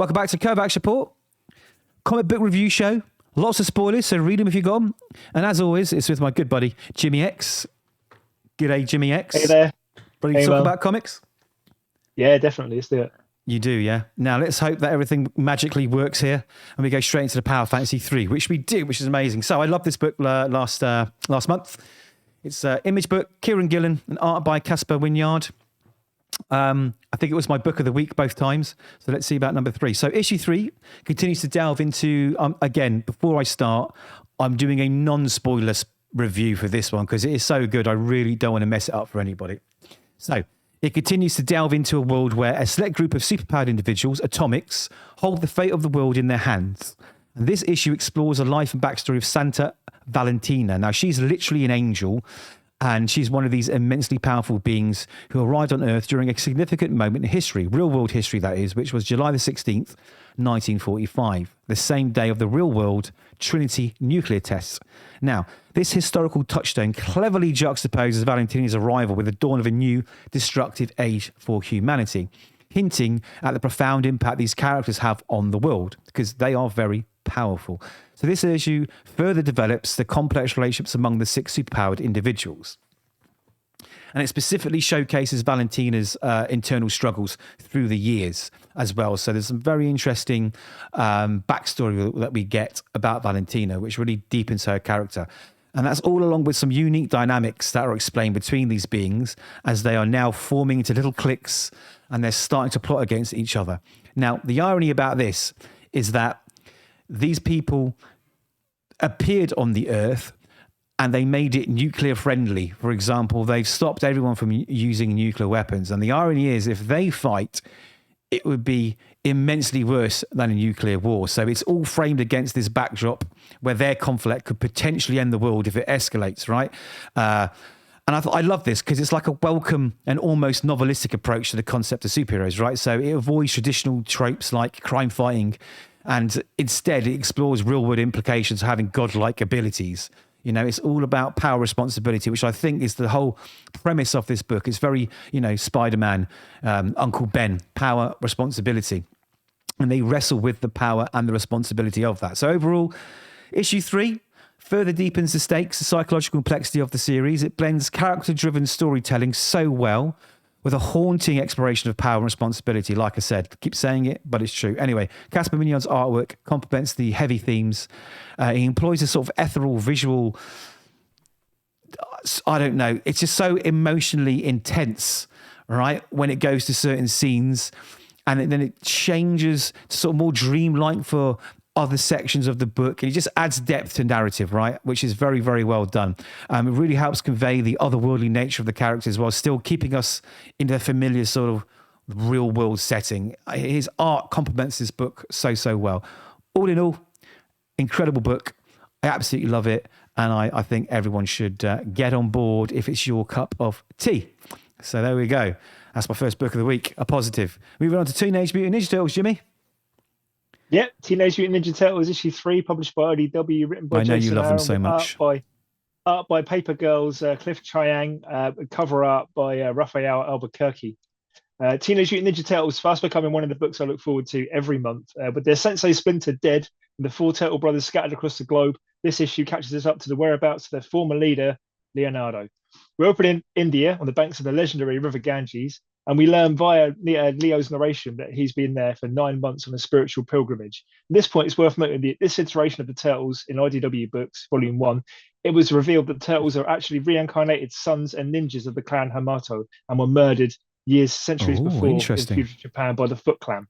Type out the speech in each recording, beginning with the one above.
Welcome back to Kovacs Report, comic book review show. Lots of spoilers, so read them if you've got them. And as always, it's with my good buddy, Jimmy X. G'day, Jimmy X. Hey there. Ready to talk about comics? Yeah, definitely. Let's do it. You do, yeah. Now, let's hope that everything magically works here and we go straight into the Power Fantasy 3, which we do, which is amazing. So I love this book last month. It's an image book, Kieron Gillen, and art by Caspar Wijngaard. I think it was my book of the week both times. So let's see about number 3. So issue 3 continues to delve into, again, before I start, I'm doing a non-spoiler review for this one because it is so good. I really don't want to mess it up for anybody. So it continues to delve into a world where a select group of superpowered individuals, atomics, hold the fate of the world in their hands. And this issue explores the life and backstory of Santa Valentina. Now, she's literally an angel, and she's one of these immensely powerful beings who arrived on Earth during a significant moment in history, real-world history that is, which was July the 16th, 1945, the same day of the real-world Trinity nuclear tests. Now, this historical touchstone cleverly juxtaposes Valentina's arrival with the dawn of a new destructive age for humanity, hinting at the profound impact these characters have on the world, because they are very powerful. So this issue further develops the complex relationships among the 6 superpowered individuals. And it specifically showcases Valentina's internal struggles through the years as well. So there's some very interesting backstory that we get about Valentina, which really deepens her character. And that's all along with some unique dynamics that are explained between these beings as they are now forming into little cliques and they're starting to plot against each other. Now, the irony about this is that these people appeared on the Earth and they made it nuclear friendly. For example, they've stopped everyone from using nuclear weapons. And the irony is, if they fight, it would be immensely worse than a nuclear war. So it's all framed against this backdrop where their conflict could potentially end the world if it escalates, right? And I love this because it's like a welcome and almost novelistic approach to the concept of superheroes, right? So it avoids traditional tropes like crime fighting, and instead it explores real-world implications of having godlike abilities. You know, it's all about power responsibility, which I think is the whole premise of this book. It's very, Spider-Man, Uncle Ben, power, responsibility. And they wrestle with the power and the responsibility of that. So overall, issue 3 further deepens the stakes, the psychological complexity of the series. It blends character-driven storytelling so well with a haunting exploration of power and responsibility. Like I said, keep saying it, but it's true. Anyway, Caspar Wijngaard's artwork complements the heavy themes. He employs a sort of ethereal visual, I don't know, it's just so emotionally intense, right? When it goes to certain scenes, and then it changes to sort of more dreamlike for other sections of the book, and it just adds depth to narrative, right? Which is very, very well done. It really helps convey the otherworldly nature of the characters while still keeping us in the familiar sort of real world setting. His art complements this book so well. All in all, incredible book. I absolutely love it, and I think everyone should get on board if it's your cup of tea. So there we go. That's my first book of the week, a positive. Moving on to Teenage Mutant Ninja Turtles, Jimmy. Yep, Teenage Mutant Ninja Turtles issue 3, published by IDW, written by Jason you love them so much. Art by Paper Girls, Cliff Chiang, cover art by Raphael Albuquerque. Teenage Mutant Ninja Turtles fast becoming one of the books I look forward to every month. With their Sensei Splinter dead and the 4 Turtle brothers scattered across the globe, this issue catches us up to the whereabouts of their former leader, Leonardo. We open in India on the banks of the legendary River Ganges, and we learn via Leo's narration that he's been there for 9 months on a spiritual pilgrimage. At this point, it's worth noting that this iteration of the Turtles in IDW Books, Volume 1, it was revealed that the Turtles are actually reincarnated sons and ninjas of the clan Hamato and were murdered centuries before in feudal Japan by the Foot Clan.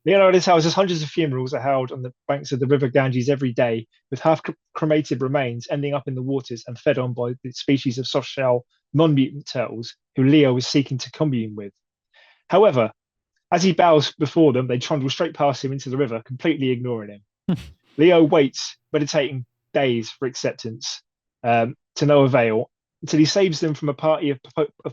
Leonardo's houses hundreds of funerals are held on the banks of the River Ganges every day, with half-cremated remains ending up in the waters and fed on by the species of soft-shell non-mutant turtles who Leo is seeking to commune with. However, as he bows before them, they trundle straight past him into the river, completely ignoring him. Leo waits, meditating days for acceptance, to no avail, until he saves them from a party of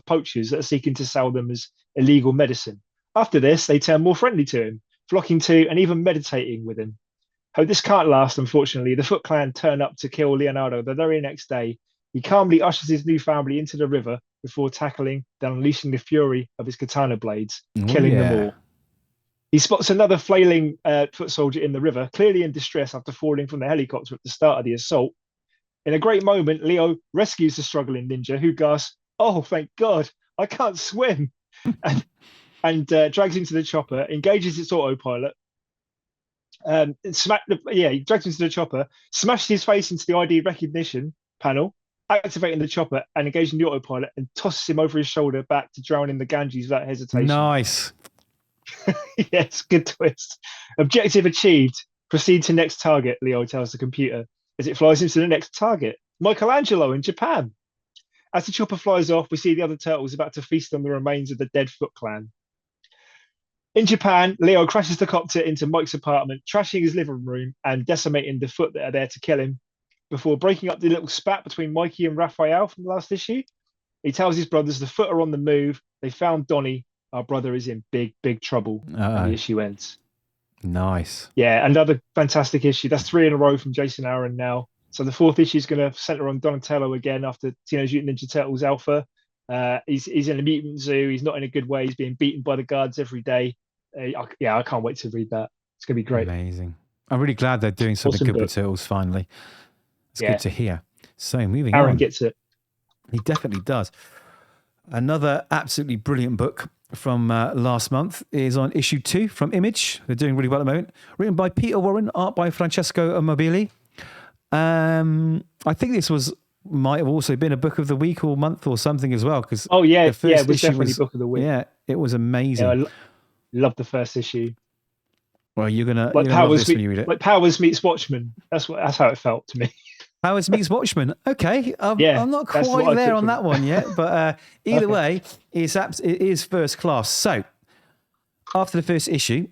poachers that are seeking to sell them as illegal medicine. After this, they turn more friendly to him, flocking to and even meditating with him. How this can't last, unfortunately. The Foot Clan turn up to kill Leonardo the very next day. He calmly ushers his new family into the river before tackling and unleashing the fury of his katana blades, killing them all. He spots another flailing foot soldier in the river, clearly in distress after falling from the helicopter at the start of the assault. In a great moment, Leo rescues the struggling ninja, who gasps, "Oh, thank God, I can't swim," and drags him to the chopper, engages its autopilot. He drags him to the chopper, smashes his face into the ID recognition panel, activating the chopper and engaging the autopilot, and tosses him over his shoulder back to drown in the Ganges without hesitation. Nice. Yes, good twist. Objective achieved. Proceed to next target, Leo tells the computer as it flies into the next target, Michelangelo in Japan. As the chopper flies off, we see the other turtles about to feast on the remains of the dead Foot Clan. In Japan, Leo crashes the copter into Mike's apartment, trashing his living room and decimating the Foot that are there to kill him, before breaking up the little spat between Mikey and Raphael from the last issue. He tells his brothers the Foot are on the move. They found Donnie. Our brother is in big, big trouble. And the issue ends. Nice. Yeah, another fantastic issue. That's 3 in a row from Jason Aaron now. So the 4th issue is going to center on Donatello again after Teenage Mutant Ninja Turtles Alpha. He's in a mutant zoo. He's not in a good way. He's being beaten by the guards every day. I can't wait to read that. It's going to be great. Amazing. I'm really glad they're doing something good with Turtles finally. It's good to hear. So moving on. Aaron gets it. He definitely does. Another absolutely brilliant book from last month is on issue 2 from Image. They're doing really well at the moment. Written by Peter Warren, art by Francesco Mobili. I think this might have also been a book of the week or month or something as well. Because it was definitely book of the week. Yeah, it was amazing. Yeah, I love the first issue. Well, you're gonna love this when you read it. Like Powers meets Watchmen. That's how it felt to me. Powers meets Watchmen. Okay, I'm not quite there on that one yet, but either way, it is first class. So, after the first issue,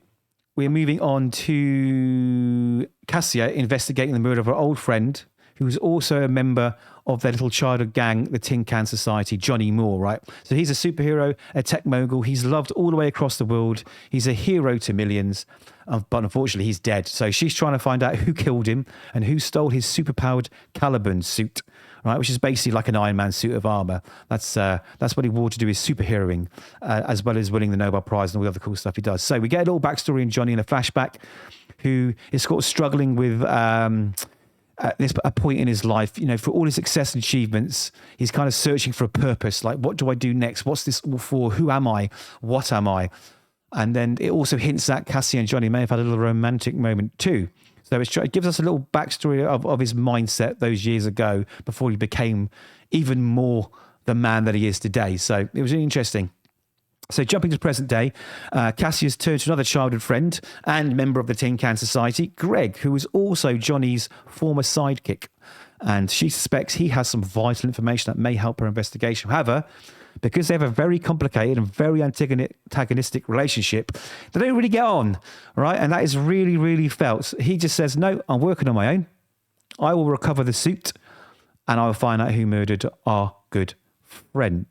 we're moving on to Cassia investigating the murder of her old friend, who's also a member of their little childhood gang, the Tin Can Society, Johnny Moore, right? So he's a superhero, a tech mogul. He's loved all the way across the world. He's a hero to millions, but unfortunately he's dead. So she's trying to find out who killed him and who stole his superpowered Caliban suit, right? Which is basically like an Iron Man suit of armor. That's what he wore to do his superheroing, as well as winning the Nobel Prize and all the other cool stuff he does. So we get a little backstory in Johnny in a flashback, who is sort of struggling with at this a point in his life, for all his success and achievements, he's kind of searching for a purpose. Like, what do I do next? What's this all for? Who am I? What am I? And then it also hints that Cassie and Johnny may have had a little romantic moment too. So it gives us a little backstory of his mindset those years ago before he became even more the man that he is today. So it was really interesting. So jumping to present day, Cassie has turned to another childhood friend and member of the Tin Can Society, Greg, who is also Johnny's former sidekick. And she suspects he has some vital information that may help her investigation. However, because they have a very complicated and very antagonistic relationship, they don't really get on, right? And that is really, really felt. He just says, no, I'm working on my own. I will recover the suit and I will find out who murdered our good friend.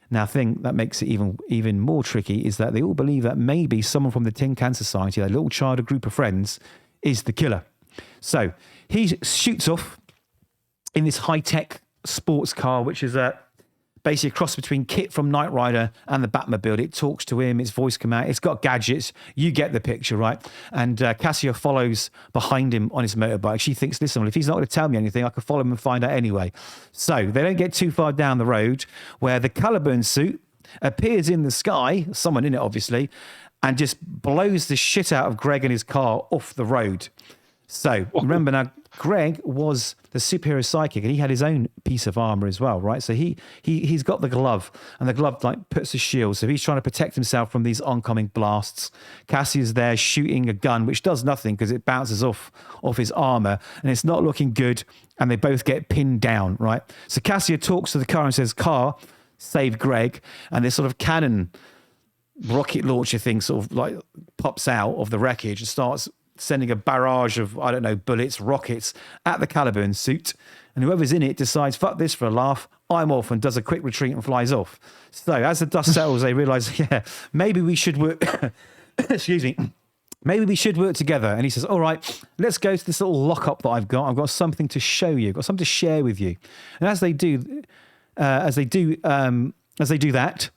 Now, the thing that makes it even more tricky is that they all believe that maybe someone from the Tin Can Society, their little childhood group of friends, is the killer. So he shoots off in this high-tech sports car, which is basically a cross between Kit from Knight Rider and the Batmobile. It talks to him, its voice comes out, it's got gadgets. You get the picture, right? And Cassia follows behind him on his motorbike. She thinks, listen, well, if he's not going to tell me anything, I can follow him and find out anyway. So they don't get too far down the road where the Caliban suit appears in the sky, someone in it obviously, and just blows the shit out of Greg and his car off the road. So remember now, Greg was the superhero sidekick and he had his own piece of armor as well, right? So he's got the glove, and the glove like puts a shield. So he's trying to protect himself from these oncoming blasts. Cassie is there shooting a gun, which does nothing because it bounces off his armor and it's not looking good. And they both get pinned down, right? So Cassia talks to the car and says, car, save Greg. And this sort of cannon rocket launcher thing sort of like pops out of the wreckage and starts sending a barrage of, I don't know, bullets, rockets at the Caliban suit. And whoever's in it decides, fuck this for a laugh, I'm off, and does a quick retreat and flies off. So as the dust settles, they realise, maybe we should work, excuse me, maybe we should work together. And he says, all right, let's go to this little lockup that I've got. I've got something to show you. I've got something to share with you. And as they do that,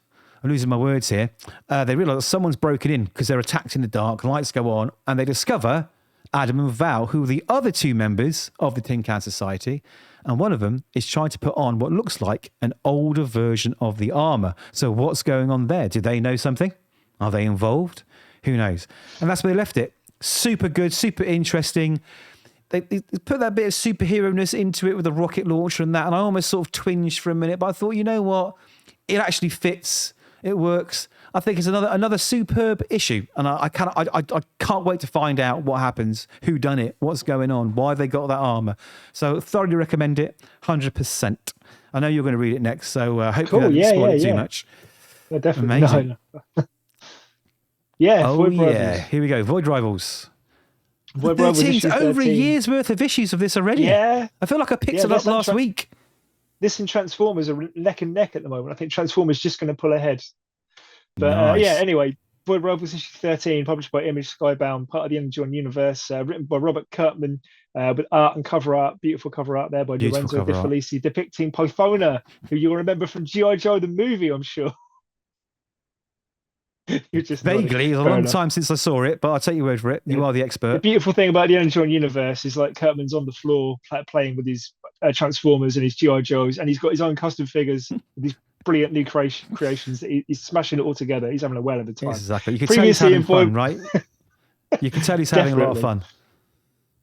I'm losing my words here. They realise that someone's broken in because they're attacked in the dark. Lights go on, and they discover Adam and Val, who are the other two members of the Tin Can Society. And one of them is trying to put on what looks like an older version of the armour. So what's going on there? Do they know something? Are they involved? Who knows? And that's where they left it. Super good, super interesting. They put that bit of superhero-ness into it with the rocket launcher and that, and I almost sort of twinged for a minute, but I thought, you know what? It actually fits. It works. I think it's another superb issue, and I can't wait to find out what happens, who done it, what's going on, why they got that armour. So thoroughly recommend it, 100%. I know you're going to read it next, so hopefully that doesn't spoil it too much. Yeah, definitely. Amazing. No. Yeah. Oh yeah, here we go. Void Rivals. Void Rivals 13, over a year's worth of issues of this already. Yeah. I feel like I picked it up last week. This and Transformers are neck and neck at the moment. I think Transformers just going to pull ahead. But Nice. anyway, Void Rivals issue 13, published by Image, Skybound, part of the Angelo and universe, written by Robert Kirkman, with art and cover art, beautiful cover art there by Lorenzo De Felici, depicting Pythona, who you'll remember from G.I. Joe the movie, I'm sure. You're just vaguely. It's a long time since I saw it, but I'll take your word for it. You are the expert. The beautiful thing about the Angelo and universe is like Kirkman's on the floor playing with his Transformers and his G.I. Joes, and he's got his own custom figures, these brilliant new creations. He's smashing it all together. He's having a whale of a time. Exactly. You can tell he's having fun, right? You can tell he's having a lot of fun.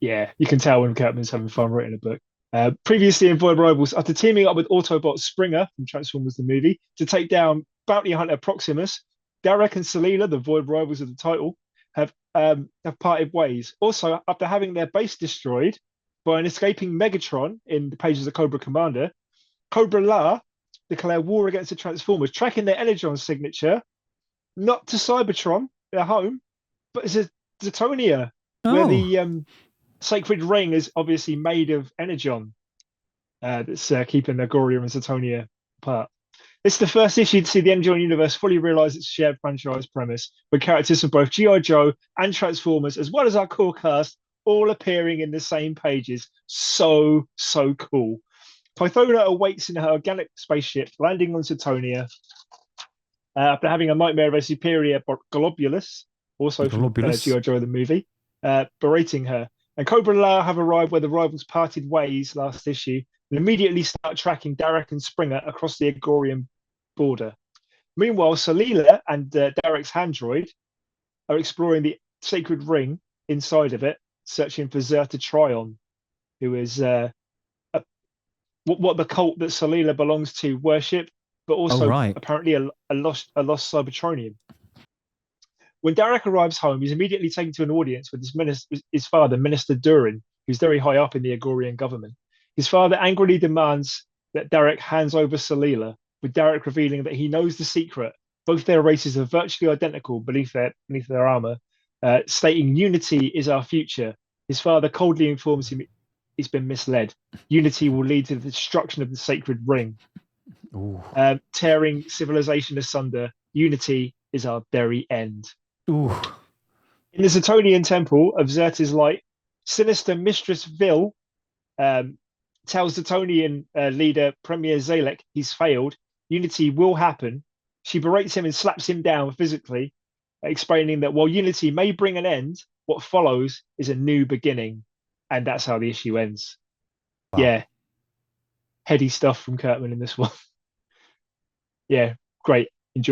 Yeah, you can tell when Kirkman's having fun writing a book. Previously in Void Rivals, after teaming up with Autobot Springer from Transformers the movie to take down bounty hunter Proximus, Derek and Selena, the Void Rivals of the title, have parted ways. Also, after having their base destroyed by an escaping Megatron in the pages of Cobra Commander, Cobra La declare war against the Transformers, tracking their Energon signature, not to Cybertron, their home, but as a Zetonia, where the sacred ring is obviously made of Energon. That's keeping Agoria and Zetonia apart. It's the first issue to see the Angelo universe fully realise its shared franchise premise, with characters from both G.I. Joe and Transformers, as well as our core cast, all appearing in the same pages. So cool. Pythona awaits in her organic spaceship, landing on Zetonia, after having a nightmare of a superior Globulus, also from G.I. Joe the movie, berating her. And Cobra La have arrived where the rivals parted ways last issue, and immediately start tracking Derek and Springer across the Agorian border. Meanwhile, Selena and Derek's handroid are exploring the sacred ring inside of it, searching for Zerta Trion, who is what the cult that Selena belongs to worship, but also apparently a lost Cybertronian. When Derek arrives home, he's immediately taken to an audience with his father, Minister Durin, who's very high up in the Agorian government. His father angrily demands that Derek hands over Selena, with Derek revealing that he knows the secret. Both their races are virtually identical beneath their armor, stating unity is our future. His father coldly informs him he's been misled. Unity will lead to the destruction of the sacred ring, tearing civilization asunder. Unity is our very end. Ooh. In the Zetonian temple of Zerta's light, sinister Mistress Vil tells Zetonian leader Premier Zalek he's failed. Unity will happen. She berates him and slaps him down physically, explaining that while unity may bring an end, what follows is a new beginning. And that's how the issue ends. Wow. Yeah. Heady stuff from Kirkman in this one. Yeah, great.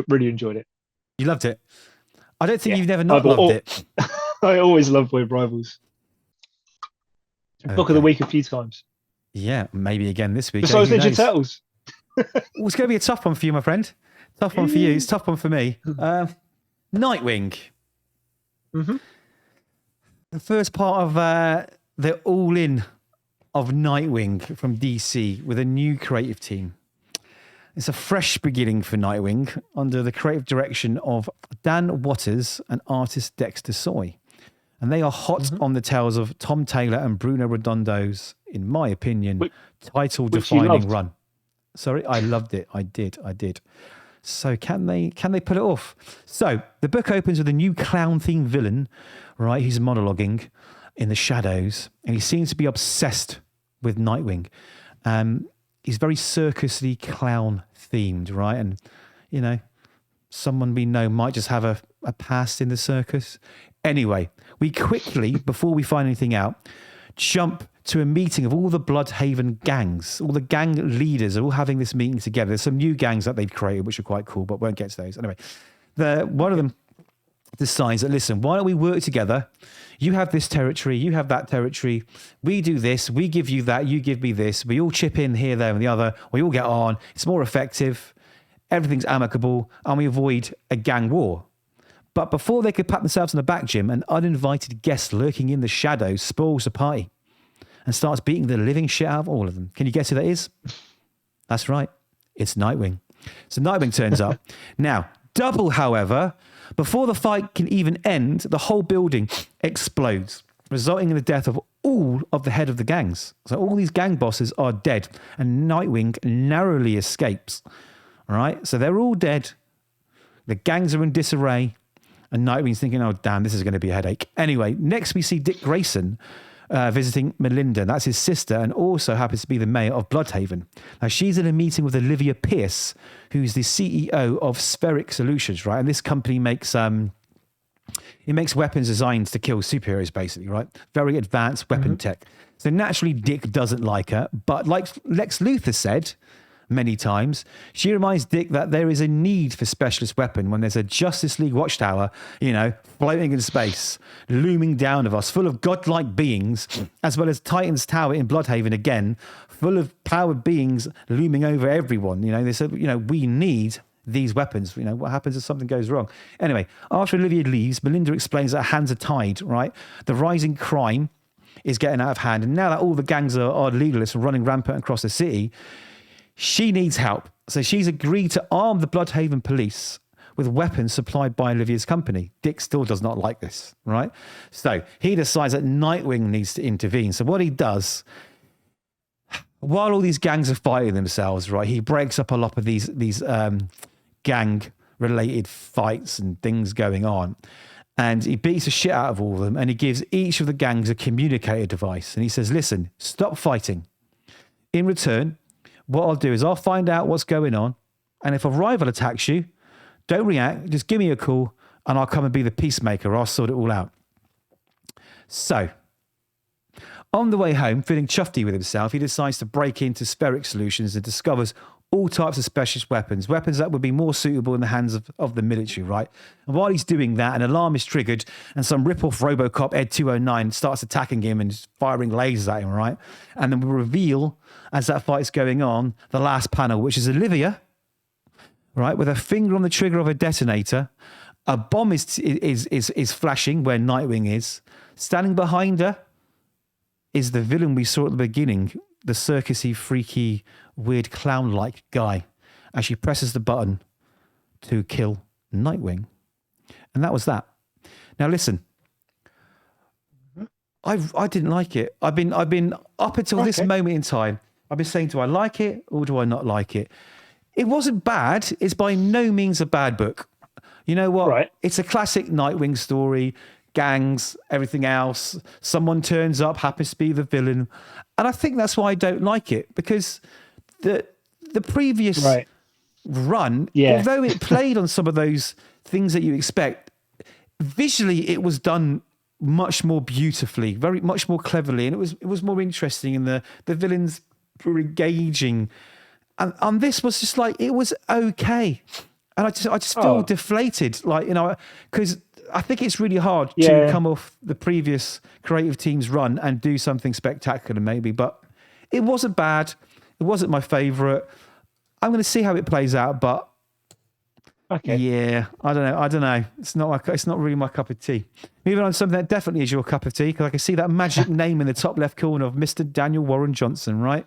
Really enjoyed it. You loved it? I don't think you've never not loved it. I always love Void Rivals. Book of the week a few times. Yeah, maybe again this week. Besides Ninja Turtles. It's going to be a tough one for you, my friend. Tough one for you. It's a tough one for me. Nightwing. Mm-hmm. The first part of the all-in of Nightwing from DC with a new creative team. It's a fresh beginning for Nightwing under the creative direction of Dan Watters and artist Dexter Soy. And they are hot on the tails of Tom Taylor and Bruno Redondo's, in my opinion, title-defining run. Sorry, I loved it. I did. So can they pull it off? So the book opens with a new clown-themed villain, right? He's monologuing in the shadows, and he seems to be obsessed with Nightwing. He's very circusly clown-themed, right? And, you know, someone we know might just have a past in the circus. Anyway, we quickly, before we find anything out, jump to a meeting of all the Bloodhaven gangs. All the gang leaders are all having this meeting together. There's some new gangs that they've created, which are quite cool, but won't get to those. Anyway, one of them decides that, listen, why don't we work together? You have this territory, you have that territory. We do this, we give you that, you give me this. We all chip in here, there, and the other. We all get on. It's more effective. Everything's amicable, and we avoid a gang war. But before they could pat themselves on the back, Jim, an uninvited guest lurking in the shadows spoils the party and starts beating the living shit out of all of them. Can you guess who that is? That's right. It's Nightwing. So Nightwing turns up. Now, double, however, before the fight can even end, the whole building explodes, resulting in the death of all of the head of the gangs. So all these gang bosses are dead, and Nightwing narrowly escapes. All right? So they're all dead. The gangs are in disarray. And Nightwing's thinking, oh, damn, this is going to be a headache. Anyway, next we see Dick Grayson visiting Melinda. That's his sister, and also happens to be the mayor of Bloodhaven. Now, she's in a meeting with Olivia Pierce, who's the CEO of Spheric Solutions, right? And this company makes weapons designed to kill superheroes, basically, right? Very advanced weapon tech. So naturally, Dick doesn't like her, but like Lex Luthor said many times, she reminds Dick that there is a need for specialist weapon when there's a Justice League watchtower, floating in space, looming down of us, full of godlike beings, as well as Titan's Tower in Bloodhaven again, full of powered beings looming over everyone. They said, we need these weapons. What happens if something goes wrong? Anyway, after Olivia leaves, Melinda explains that her hands are tied, right? The rising crime is getting out of hand, and now that all the gangs are leaderless and running rampant across the city, she needs help. So she's agreed to arm the Bloodhaven police with weapons supplied by Olivia's company. Dick still does not like this, right? So he decides that Nightwing needs to intervene. So what he does, while all these gangs are fighting themselves, right, he breaks up a lot of these gang-related fights and things going on. And he beats the shit out of all of them, and he gives each of the gangs a communicator device. And he says, listen, stop fighting. In return, what I'll do is I'll find out what's going on, and if a rival attacks you, don't react, just give me a call, and I'll come and be the peacemaker. I'll sort it all out. So, on the way home, feeling chuffy with himself, he decides to break into Spheric Solutions and discovers all types of specialist weapons that would be more suitable in the hands of the military, right? And while he's doing that, an alarm is triggered, and some rip-off Robocop Ed 209 starts attacking him and firing lasers at him, right? And then we reveal, as that fight's going on, the last panel, which is Olivia, right, with her finger on the trigger of a detonator. A bomb is flashing where Nightwing is. Standing behind her is the villain we saw at the beginning, the circusy, freaky, weird clown-like guy, as she presses the button to kill Nightwing. And that was that. Now listen, I didn't like it. I've been up until this moment in time, I've been saying, do I like it or do I not like it? It wasn't bad. It's by no means a bad book. You know what? Right. It's a classic Nightwing story. Gangs, everything else. Someone turns up, happens to be the villain. And I think that's why I don't like it, because the previous run, although it played on some of those things that you expect, visually it was done much more beautifully, very much more cleverly, and it was more interesting, and the villains were engaging. And this was just like, it was okay. And I just feel deflated, because I think it's really hard to come off the previous creative team's run and do something spectacular, maybe. But it wasn't bad. It wasn't my favourite. I'm going to see how it plays out, but yeah, I don't know. It's not really my cup of tea. Moving on to something that definitely is your cup of tea, because I can see that magic name in the top left corner of Mr. Daniel Warren Johnson, right?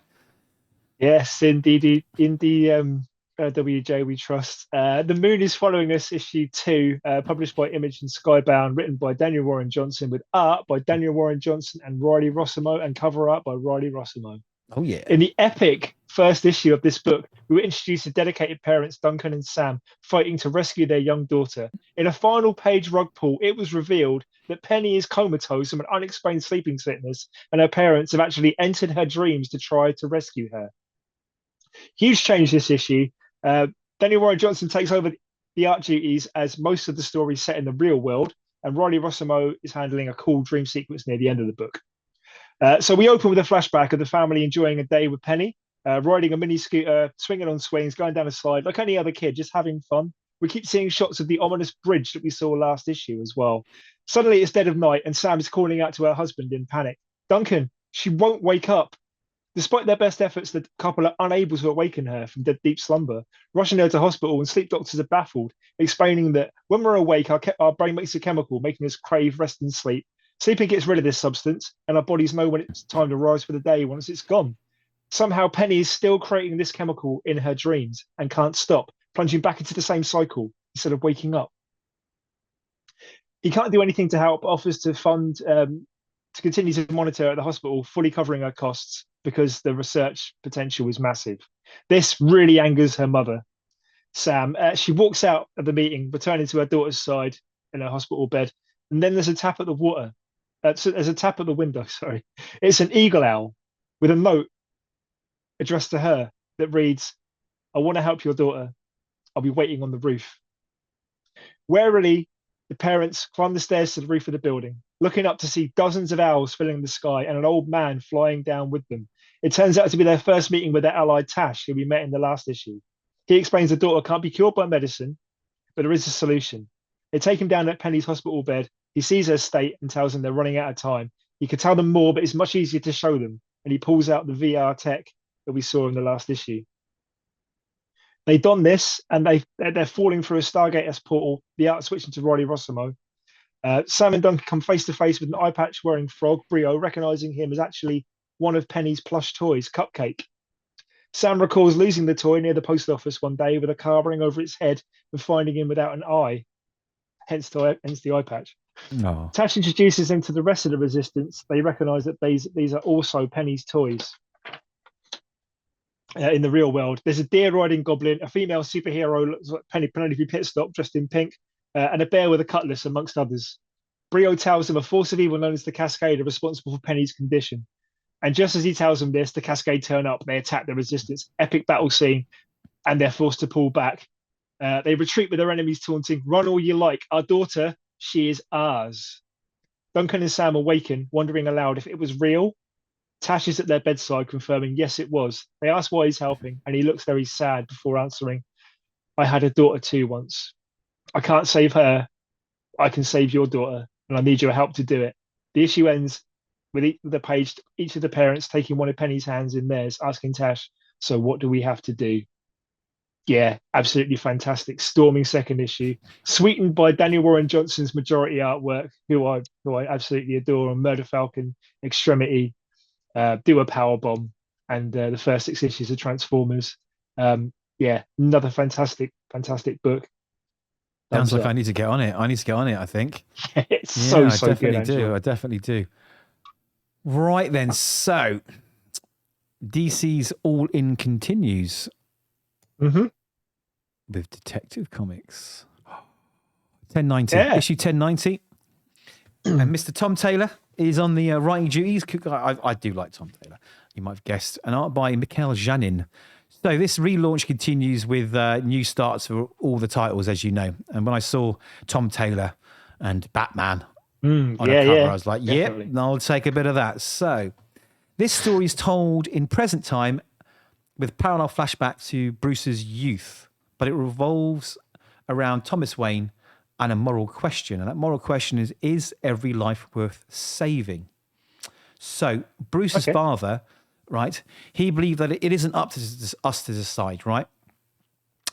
Yes, indeed. In the WJ we trust. The Moon is Following Us, issue 2, published by Image and Skybound, written by Daniel Warren Johnson, with art by Daniel Warren Johnson and Riley Rossmo, and cover art by Riley Rossmo. Oh yeah. In the epic first issue of this book, we were introduced to dedicated parents Duncan and Sam fighting to rescue their young daughter. In a final page rug pull, it was revealed that Penny is comatose from an unexplained sleeping sickness, and her parents have actually entered her dreams to try to rescue her. Huge change this issue. Daniel Warren Johnson takes over the art duties, as most of the story is set in the real world, and Riley Rossmo is handling a cool dream sequence near the end of the book. So we open with a flashback of the family enjoying a day with Penny, riding a mini scooter, swinging on swings, going down a slide like any other kid, just having fun. We keep seeing shots of the ominous bridge that we saw last issue as well. Suddenly it's dead of night and Sam is calling out to her husband in panic. Duncan, she won't wake up. Despite their best efforts, the couple are unable to awaken her from deep slumber, rushing her to hospital, and sleep doctors are baffled, explaining that when we're awake, our brain makes a chemical, making us crave rest and sleep. Sleeping gets rid of this substance, and our bodies know when it's time to rise for the day once it's gone. Somehow Penny is still creating this chemical in her dreams and can't stop, plunging back into the same cycle instead of waking up. He can't do anything to help, offers to fund to continue to monitor at the hospital, fully covering her costs because the research potential is massive. This really angers her mother, Sam. She walks out of the meeting, returning to her daughter's side in her hospital bed, and then there's a tap at the water. There's a tap at the window, sorry. It's an eagle owl with a note addressed to her that reads, I want to help your daughter. I'll be waiting on the roof. Warily, the parents climb the stairs to the roof of the building, looking up to see dozens of owls filling the sky and an old man flying down with them. It turns out to be their first meeting with their ally Tash, who we met in the last issue. He explains the daughter can't be cured by medicine, but there is a solution. They take him down at Penny's hospital bed. He sees her state and tells them they're running out of time. He could tell them more, but it's much easier to show them. And he pulls out the VR tech that we saw in the last issue. They don this, and they're falling through a Stargate-esque portal. The art switching to Riley Rossmo. Sam and Duncan come face to face with an eye patch wearing frog, Brio, recognizing him as actually one of Penny's plush toys, Cupcake. Sam recalls losing the toy near the post office one day with a car running over its head and finding him without an eye, hence the eye patch. No. Tash introduces them to the rest of the resistance. They recognize that these are also Penny's toys. In the real world, there's a deer riding goblin, a female superhero looks like Penelope Pitstop dressed in pink, and a bear with a cutlass, amongst others. Brio tells them a force of evil known as the Cascade are responsible for Penny's condition. And just as he tells them this, the Cascade turn up, they attack the resistance, epic battle scene, and they're forced to pull back. They retreat with their enemies taunting, run all you like, our daughter, she is ours. Duncan and Sam awaken, wondering aloud if it was real. Tash is at their bedside, confirming, yes, it was. They ask why he's helping, and he looks very sad before answering, I had a daughter too once. I can't save her. I can save your daughter, and I need your help to do it. The issue ends with each of the parents taking one of Penny's hands in theirs, asking Tash, so what do we have to do? Yeah, absolutely fantastic. Storming second issue, sweetened by Daniel Warren Johnson's majority artwork, who I absolutely adore, on Murder Falcon, Extremity, Do a Power Bomb, and the first 6 issues of Transformers. Yeah, another fantastic book. Sounds like I need to get on it. I think. It's so good. I definitely do. Right then, so DC's All In continues with Detective Comics. 1090, issue 1090. And Mr. Tom Taylor is on the writing duties. I do like Tom Taylor, you might have guessed. An art by Mikel Janín. So this relaunch continues with new starts for all the titles, as you know. And when I saw Tom Taylor and Batman on a cover, I was like, I'll take a bit of that. So this story is told in present time with parallel flashback to Bruce's youth, but it revolves around Thomas Wayne and a moral question. And that moral question is every life worth saving? So Bruce's father, right, he believed that it isn't up to us to decide, right?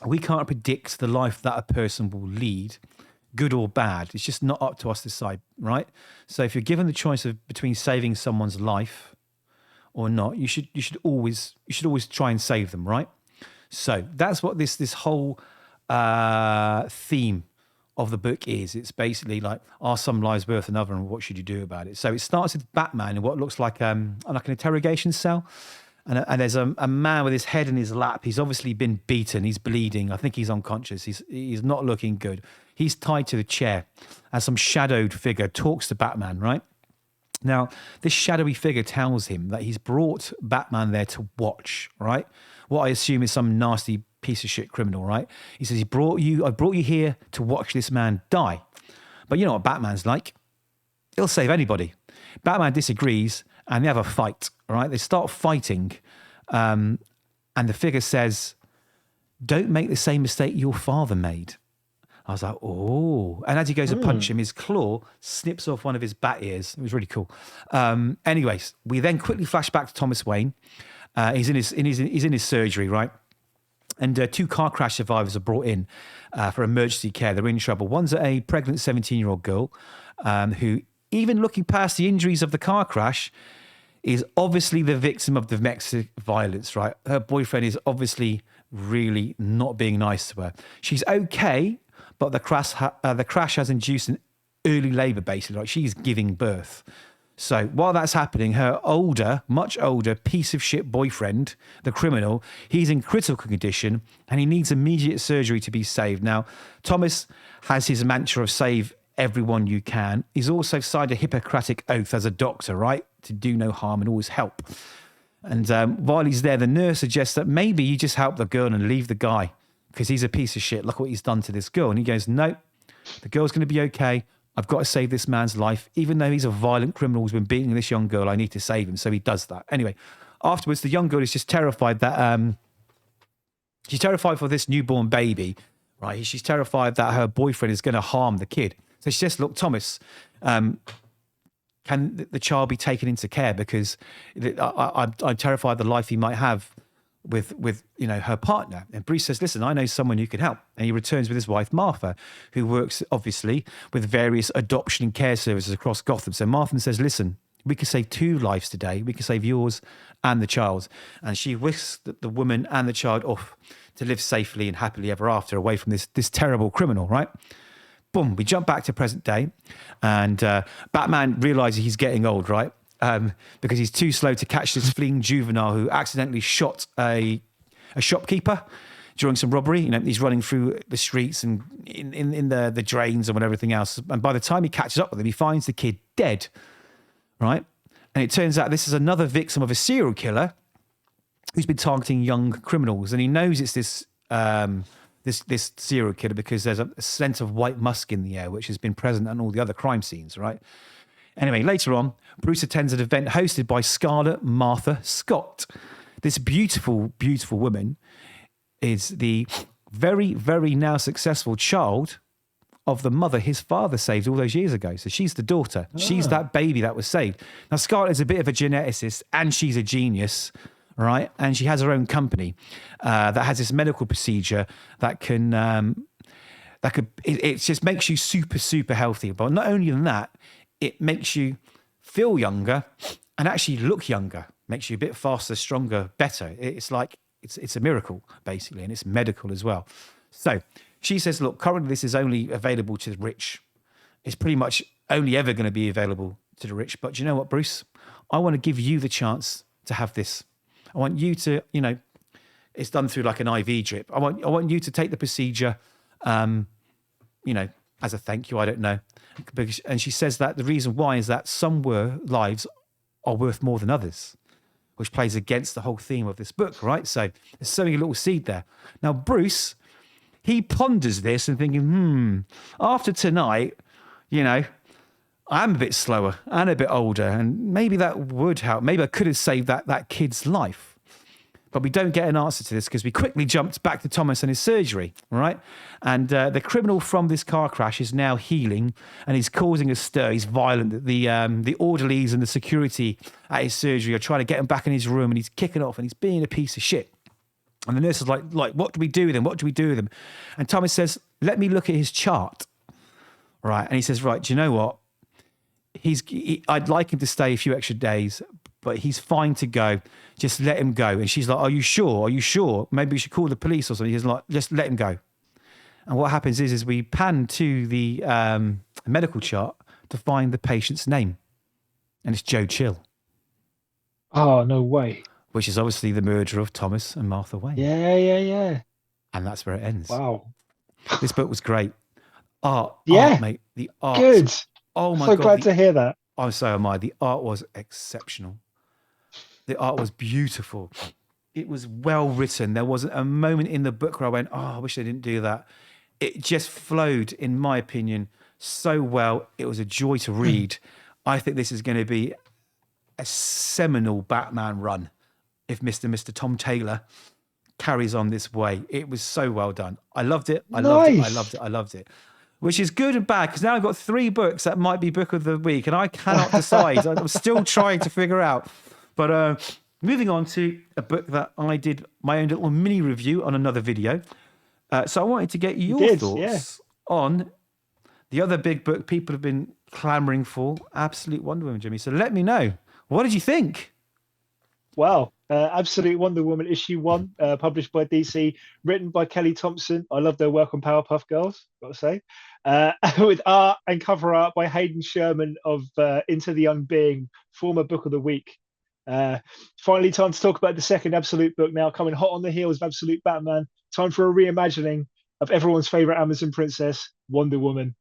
We can't predict the life that a person will lead, good or bad. It's just not up to us to decide, right? So if you're given the choice between saving someone's life or not, you should always try and save them, right? So that's what this whole theme of the book is. It's basically like, are some lives worth another, and what should you do about it? So it starts with Batman in what looks like an interrogation cell, and there's a man with his head in his lap. He's obviously been beaten. He's bleeding. I think he's unconscious. He's not looking good. He's tied to the chair, and some shadowed figure talks to Batman, right? Now, this shadowy figure tells him that he's brought Batman there to watch, right? What I assume is some nasty piece of shit criminal, right? He says, I brought you here to watch this man die. But you know what Batman's like? He'll save anybody. Batman disagrees and they have a fight, all right? They start fighting and the figure says, don't make the same mistake your father made. I was like, oh. And as he goes to punch him, his claw snips off one of his bat ears. It was really cool. Anyways, we then quickly flash back to Thomas Wayne. He's in his surgery, right? And 2 car crash survivors are brought in for emergency care. They're in trouble. One's a pregnant 17-year-old girl who, even looking past the injuries of the car crash, is obviously the victim of domestic violence, right? Her boyfriend is obviously really not being nice to her. She's okay, but the crash has induced an early labour, basically. Like, she's giving birth. So while that's happening, her much older piece of shit boyfriend, the criminal, he's in critical condition and he needs immediate surgery to be saved. Now, Thomas has his mantra of save everyone you can. He's also signed a Hippocratic oath as a doctor, right? To do no harm and always help. And while he's there, the nurse suggests that maybe you just help the girl and leave the guy because he's a piece of shit. Look what he's done to this girl. And he goes, no, the girl's going to be okay. I've got to save this man's life. Even though he's a violent criminal who's been beating this young girl, I need to save him. So he does that. Anyway, afterwards, the young girl is just terrified that she's terrified for this newborn baby, right? She's terrified that her boyfriend is going to harm the kid. So she says, look, Thomas, can the child be taken into care? Because I'm terrified the life he might have with her partner. And Bruce says, listen, I know someone who can help. And he returns with his wife, Martha, who works, obviously, with various adoption and care services across Gotham. So Martha says, listen, we could save 2 lives today. We could save yours and the child. And she whisks the woman and the child off to live safely and happily ever after, away from this terrible criminal, right? Boom, we jump back to present day, and Batman realizes he's getting old, right? Because he's too slow to catch this fleeing juvenile who accidentally shot a shopkeeper during some robbery. He's running through the streets and in the drains and everything else. And by the time he catches up with him, he finds the kid dead, right? And it turns out this is another victim of a serial killer who's been targeting young criminals. And he knows it's this serial killer because there's a scent of white musk in the air, which has been present on all the other crime scenes, right? Anyway, later on, Bruce attends an event hosted by Scarlett Martha Scott. This beautiful, beautiful woman is the very, very now successful child of the mother his father saved all those years ago. So she's the daughter. She's that baby that was saved. Now, Scarlett is a bit of a geneticist and she's a genius, right? And she has her own company that has this medical procedure that it just makes you super, super healthy. But not only than that, it makes you feel younger and actually look younger, makes you a bit faster, stronger, better. It's like, it's a miracle, basically, and it's medical as well. So she says, look, currently this is only available to the rich. It's pretty much only ever going to be available to the rich. But you know what, Bruce? I want to give you the chance to have this. I want you to, it's done through like an IV drip. I want you to take the procedure, as a thank you, I don't know. And she says that the reason why is that some lives are worth more than others, which plays against the whole theme of this book, right? So there's sowing a little seed there. Now, Bruce, he ponders this and thinking, after tonight, I'm a bit slower and a bit older, and maybe that would help. Maybe I could have saved that kid's life. But we don't get an answer to this because we quickly jumped back to Thomas and his surgery, right? And the criminal from this car crash is now healing and he's causing a stir. He's violent. The orderlies and the security at his surgery are trying to get him back in his room and he's kicking off and he's being a piece of shit. And the nurse is like, what do we do with him? What do we do with him? And Thomas says, let me look at his chart, right? And he says, right, do you know what? I'd like him to stay a few extra days, but he's fine to go. Just let him go. And she's like, are you sure? Are you sure? Maybe we should call the police or something. He's like, just let him go. And what happens is we pan to the medical chart to find the patient's name. And it's Joe Chill. Oh, no way. Which is obviously the murderer of Thomas and Martha Wayne. Yeah. And that's where it ends. Wow. This book was great. Art, mate. The art. Good. Oh my God. God. Glad to hear that. I'm so am I. The art was exceptional. The art was beautiful. It was well written. There wasn't a moment in the book where I went, oh, I wish they didn't do that. It just flowed, in my opinion, so well. It was a joy to read. I think this is going to be a seminal Batman run if Mr. Tom Taylor carries on this way. It was so well done. I loved it. I loved it. Which is good and bad, because now I've got 3 books that might be book of the week, and I cannot decide. I'm still trying to figure out. But moving on to a book that I did my own little mini review on another video. So I wanted to get your thoughts on the other big book people have been clamoring for, Absolute Wonder Woman, Jimmy. So let me know. What did you think? Wow. Absolute Wonder Woman issue 1, published by DC, written by Kelly Thompson. I love their work on Powerpuff Girls, got to say. With art and cover art by Hayden Sherman of Into the Unbeing, former book of the week. Finally, time to talk about the second Absolute book now, coming hot on the heels of Absolute Batman. Time for a reimagining of everyone's favorite Amazon princess, Wonder Woman.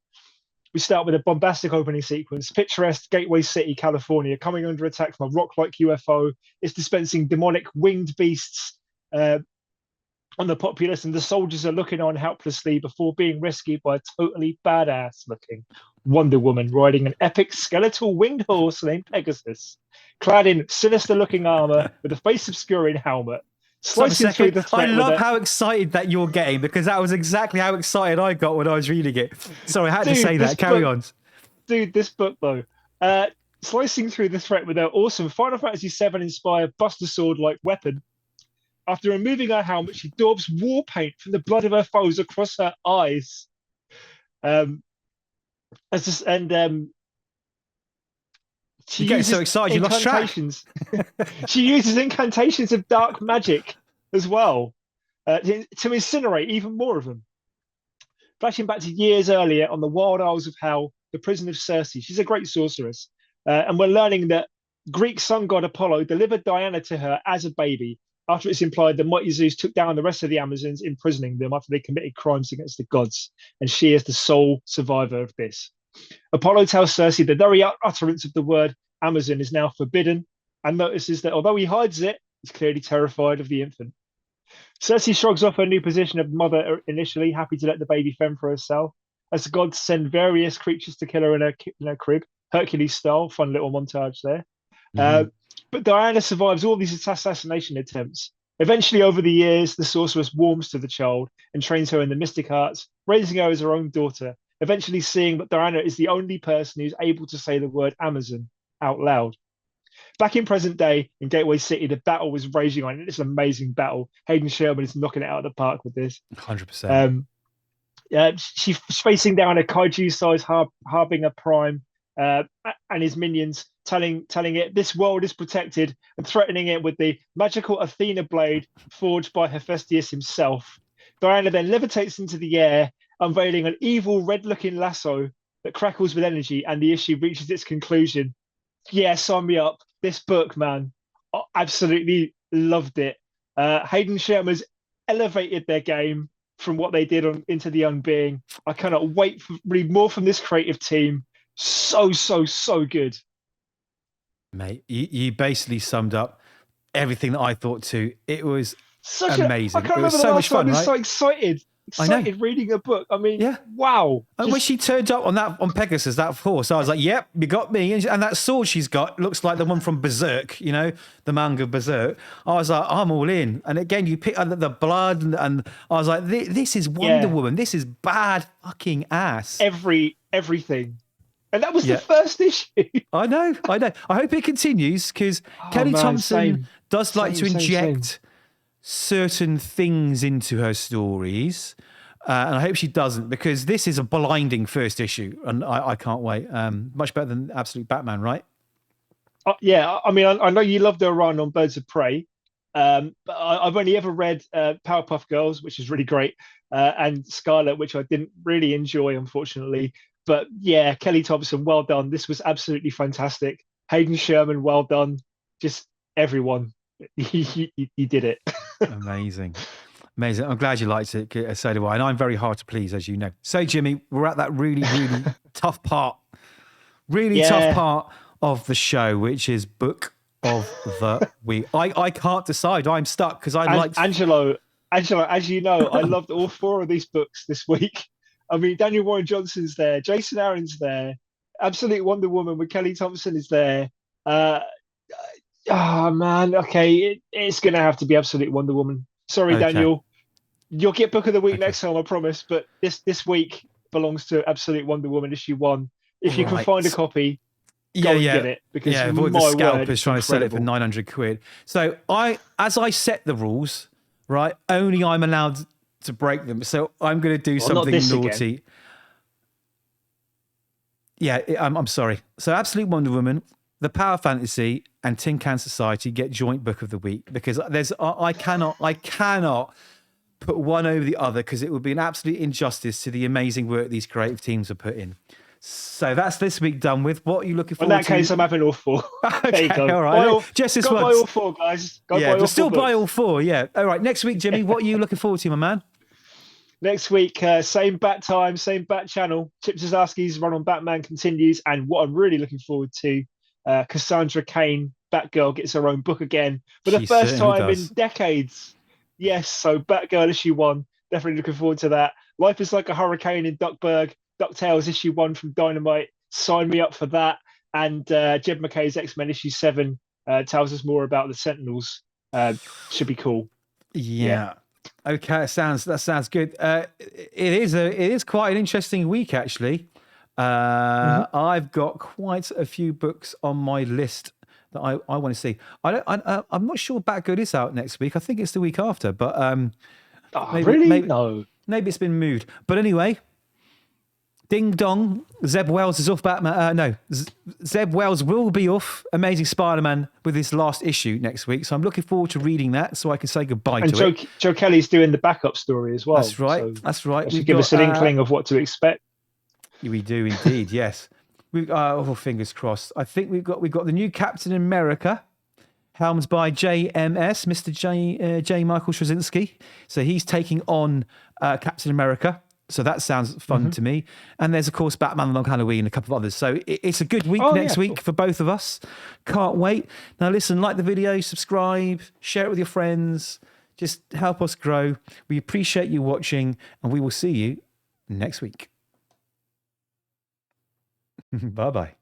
We start with a bombastic opening sequence. Picturesque Gateway City, California, coming under attack from a rock-like UFO. It's dispensing demonic winged beasts on the populace, and the soldiers are looking on helplessly before being rescued by a totally badass-looking Wonder Woman riding an epic skeletal winged horse named Pegasus, clad in sinister-looking armor with a face-obscuring helmet. I love how excited that you're getting, because that was exactly how excited I got when I was reading it. Sorry, I had to say that. Carry on. Dude, this book, though, slicing through the threat with her awesome Final Fantasy VII inspired Buster Sword-like weapon. After removing her helmet, she daubs war paint from the blood of her foes across her eyes. You're getting so excited you lost track. She uses incantations of dark magic as well to incinerate even more of them. Flashing back to years earlier on the wild isles of Hell, the prison of Circe. She's a great sorceress. And we're learning that Greek sun god Apollo delivered Diana to her as a baby, after it's implied that mighty Zeus took down the rest of the Amazons, imprisoning them after they committed crimes against the gods. And she is the sole survivor of this. Apollo tells Circe the very utterance of the word Amazon is now forbidden, and notices that although he hides it, he's clearly terrified of the infant. Circe shrugs off her new position of mother initially, happy to let the baby fend for herself, as the gods send various creatures to kill her in her crib, Hercules style. Fun little montage there. But Diana survives all these assassination attempts. Eventually, over the years, the sorceress warms to the child and trains her in the mystic arts, raising her as her own daughter, eventually seeing that Diana is the only person who's able to say the word Amazon out loud. Back in present day, in Gateway City, the battle was raging on. It's an amazing battle. Hayden Sherman is knocking it out of the park with this. 100%. She's facing down a kaiju-sized Harbinger Prime and his minions, telling it this world is protected, and threatening it with the magical Athena blade forged by Hephaestus himself. Diana then levitates into the air, unveiling an evil red-looking lasso that crackles with energy, and the issue reaches its conclusion. Yeah, sign me up. This book, man, I absolutely loved it. Hayden Sherman's elevated their game from what they did on Into the Unbeing. I cannot wait for read more from this creative team. So good. Mate, you basically summed up everything that I thought too. It was amazing. It was so much fun, right? I was so excited reading a book. I mean, yeah. Wow. And when she turned up on Pegasus, that horse, I was like, yep, you got me. And that sword she's got looks like the one from Berserk, you know, the manga Berserk. I was like, I'm all in. And again, you pick up the blood and I was like, this is Wonder Woman. This is bad fucking ass. Everything. And that was the first issue. I know. I hope it continues, because Kelly Thompson does like to inject certain things into her stories. And I hope she doesn't, because this is a blinding first issue. And I can't wait. Much better than Absolute Batman, right? Yeah. I mean, I know you loved her run on Birds of Prey. But I've only ever read Powerpuff Girls, which is really great, and Scarlet, which I didn't really enjoy, unfortunately. But yeah, Kelly Thompson, well done. This was absolutely fantastic. Hayden Sherman, well done. Just everyone, you did it. Amazing. I'm glad you liked it. So do I. And I'm very hard to please, as you know. So, Jimmy, we're at that really tough part. Tough part of the show, which is book of the week. I can't decide. I'm stuck because I like Angelo, as you know, I loved all 4 of these books this week. I mean, Daniel Warren Johnson's there, Jason Aaron's there, Absolute Wonder Woman with Kelly Thompson is there. Oh man, okay, it's gonna have to be Absolute Wonder Woman. Sorry, Okay. Daniel. You'll get book of the week Okay. next time, I promise. But this week belongs to Absolute Wonder Woman issue 1. If you can Right. find a copy, go and get it, because avoid the my scalpers word, trying to sell it for incredible. 900 quid. So as I set the rules, right, only I'm allowed to break them. So I'm going to do Well, not something this naughty. again. Yeah, I'm sorry. So Absolute Wonder Woman, The Power Fantasy, and Tin Can Society get joint book of the week, because I cannot put one over the other, because it would be an absolute injustice to the amazing work these creative teams have put in. So that's this week done with. What are you looking forward to? In that case, I'm having all 4. Okay, there you go. all right. Just this once. Buy all 4, guys. But still buy all 4. Yeah. All right. Next week, Jimmy, what are you looking forward to, my man? Next week, same bat time, same bat channel. Chip Zdarsky's run on Batman continues, and what I'm really looking forward to, Cassandra Cain, Batgirl, gets her own book again for the first time in decades. Yes, so Batgirl issue 1, definitely looking forward to that. Life is Like a Hurricane in Duckburg, DuckTales issue 1 from Dynamite. Sign me up for that. And Jed McKay's X-Men issue 7 tells us more about the Sentinels. Should be cool. Yeah. Okay, that sounds good. It is quite an interesting week, actually. I've got quite a few books on my list that I want to see. I'm not sure Batgirl is out next week. I think it's the week after, but maybe it's been moved. But anyway, ding dong, Zeb Wells is off Batman. Zeb Wells will be off Amazing Spider-Man with his last issue next week. So I'm looking forward to reading that so I can say goodbye to it. Joe Kelly's doing the backup story as well. That's right. So that's right. That should give us an inkling of what to expect. We do indeed, yes. Fingers crossed. I think we've got the new Captain America, helmed by JMS, Mr. J. Michael Straczynski. So he's taking on Captain America. So that sounds fun to me. And there's, of course, Batman Long Halloween and a couple of others. So it's a good week next week for both of us. Can't wait. Now, listen, like the video, subscribe, share it with your friends. Just help us grow. We appreciate you watching, and we will see you next week. Bye-bye.